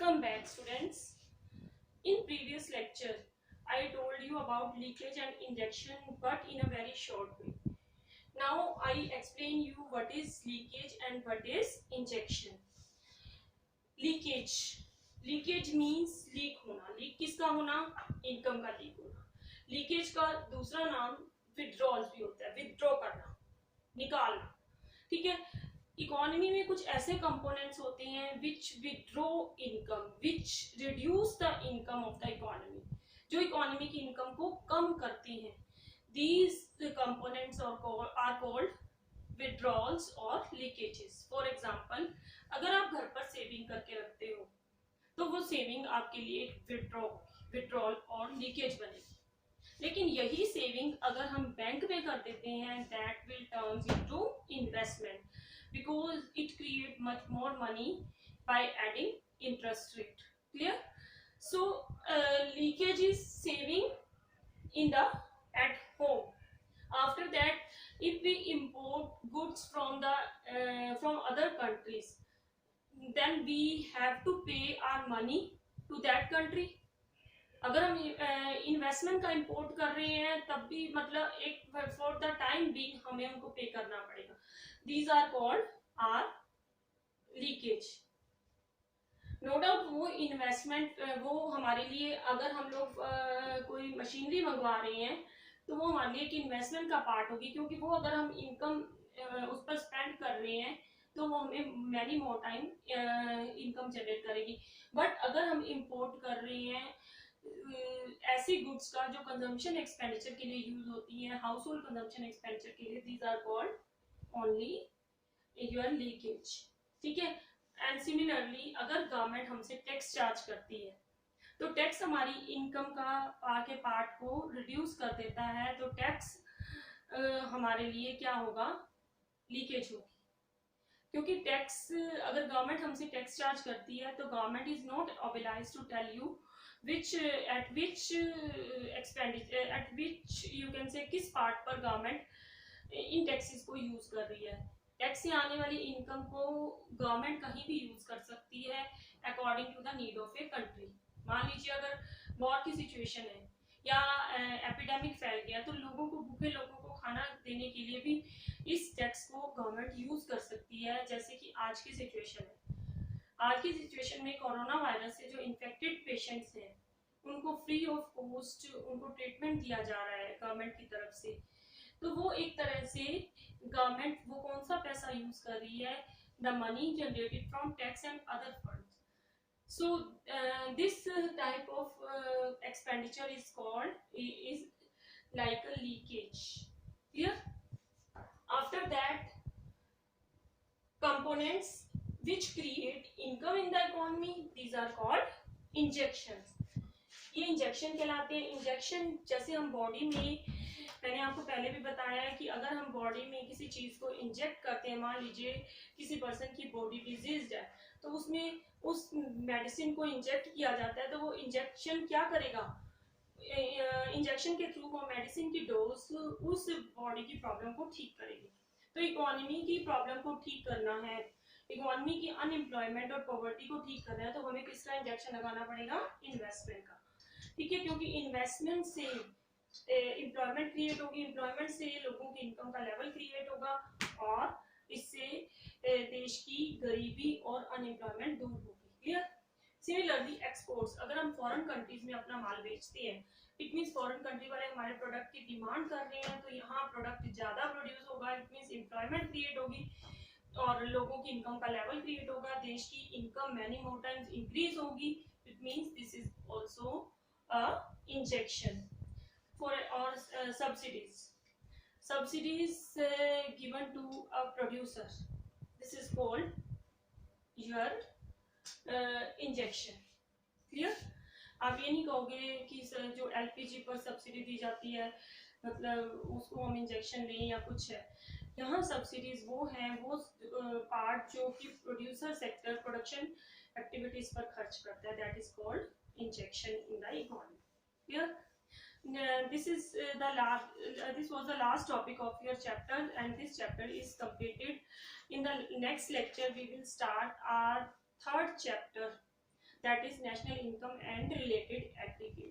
Welcome back, students. In previous lecture, I told you about leakage and injection, but in a very short way. Now I explain you what is leakage and what is injection. Leakage means leak होना. Leak किसका होना? Income का leak होना. Leakage का दूसरा नाम withdrawals भी होता है. विड्रॉ करना, निकालना. ठीक है. इकोनॉमी में कुछ ऐसे कंपोनेंट्स होते हैं which withdraw income, which reduce the income of the economy, जो इकोनॉमी की इनकम को कम करते हैं. These components are called withdrawals और लीकेजेस. फॉर एग्जाम्पल, अगर आप घर पर सेविंग करके रखते हो तो वो सेविंग आपके लिए एक विड्रॉल और लीकेज बनेगी. लेकिन यही सेविंग अगर हम बैंक में कर देते हैं, that will turn into investment because it create much more money by adding interest rate. Clear? So leakage is saving in the at home. After that, if we import goods from other countries, then we have to pay our money to that country. अगर हम investment का import कर रहे हैं तब भी मतलब एक फॉर द टाइम बीइंग हमें उनको पे करना पड़ेगा. These are called are leakage. No doubt वो इन्वेस्टमेंट वो हमारे लिए, अगर हम लोग कोई मशीनरी मंगवा रहे हैं तो वो हमारे लिए एक इन्वेस्टमेंट का पार्ट होगी, क्योंकि वो अगर हम इनकम उस पर स्पेंड कर रहे हैं तो वो हमें many more time income generate करेगी. बट अगर हम इंपोर्ट कर रहे हैं ऐसी गुड्स का जो कंजम्पशन एक्सपेंडिचर के लिए यूज होती है, हाउस होल्ड कंजम्पशन एक्सपेंडिचर के लिए, these are called only your leakage. ठीक है. एंड सिमिलरली, अगर गवर्नमेंट हमसे टैक्स चार्ज करती है तो टैक्स हमारी इनकम का आगे पार्ट को रिड्यूस कर देता है, तो टैक्स हमारे लिए क्या होगा? लीकेज होगी. क्योंकि टैक्स, अगर गवर्नमेंट हमसे टैक्स चार्ज करती है तो government is not obliged to tell you at which expenditure, at which you can say किस पार्ट पर गवर्नमेंट इन टैक्सेस को यूज कर रही है. टैक्स से आने वाली इनकम को गवर्नमेंट कहीं भी यूज कर सकती है according to the need of a country. मान लीजिए अगर वॉर की सिचुएशन है या एपिडेमिक फैल गया तो लोगों को, भूखे लोगों को खाना देने के लिए भी इस टैक्स को गवर्नमेंट यूज कर सकती है. जैसे कि आज की सिचुएशन है. आज की सिचुएशन में कोरोना वायरस से जो इन्फेक्टेड पेशेंट्स हैं उनको फ्री ऑफ कॉस्ट उनको ट्रीटमेंट दिया जा रहा है गवर्नमेंट की तरफ से. तो वो एक तरह से गवर्नमेंट वो कौन सा पैसा यूज कर रही है? The money generated from tax and other funds. So this type of expenditure is like a leakage. Clear? After that, components which create income in the economy, these are called injections. ये injection कहलाते हैं. Injection जैसे हम body में, मैंने आपको पहले भी बताया है कि अगर हम बॉडी में किसी चीज को इंजेक्ट करते हैं, मान लीजिए किसी पर्सन की बॉडी डिजीज्ड है तो उसमें उस मेडिसिन को इंजेक्ट किया जाता है, तो वो इंजेक्शन क्या करेगा? इंजेक्शन के थ्रू वो मेडिसिन की डोज उस बॉडी की प्रॉब्लम को ठीक करेगी. तो इकोनॉमी की प्रॉब्लम को ठीक करना है, इकोनॉमी की अनएम्प्लॉयमेंट और पॉवर्टी को ठीक करना है, तो हमें किसका इंजेक्शन लगाना पड़ेगा? इन्वेस्टमेंट का. ठीक है. क्योंकि इन्वेस्टमेंट से एम्प्लॉयमेंट क्रिएट होगी, एम्प्लॉयमेंट से लोगों की इनकम का लेवल क्रिएट होगा और इससे देश की गरीबी और अनएम्प्लॉयमेंट दूर होगी. क्लियर? सिमिलरली एक्सपोर्ट्स, अगर हम फॉरेन कंट्रीज में अपना माल बेचते हैं, इट मींस फॉरेन कंट्री वाले हमारे प्रोडक्ट की डिमांड कर रहे हैं, तो यहाँ प्रोडक्ट ज्यादा प्रोड्यूस होगा, इट मींस एम्प्लॉयमेंट क्रिएट होगी और लोगों की इनकम का लेवल क्रिएट होगा, देश की income many more times increase होगी. It means this is also a injection. For or subsidies given to a producer, this is called your injection. Clear? आप ये नहीं कहोगे कि जो एलपीजी पर सब्सिडी दी जाती है मतलब उसको हम इंजेक्शन लें या कुछ है. यहाँ सब्सिडीज वो हैं, वो पार्ट जो कि प्रोड्यूसर सेक्टर प्रोडक्शन एक्टिविटीज पर खर्च करता है, that is called injection in the economy. Clear? This was the last topic of your chapter, and this chapter is completed. In the next lecture we will start our third chapter. That is national income and related aggregate.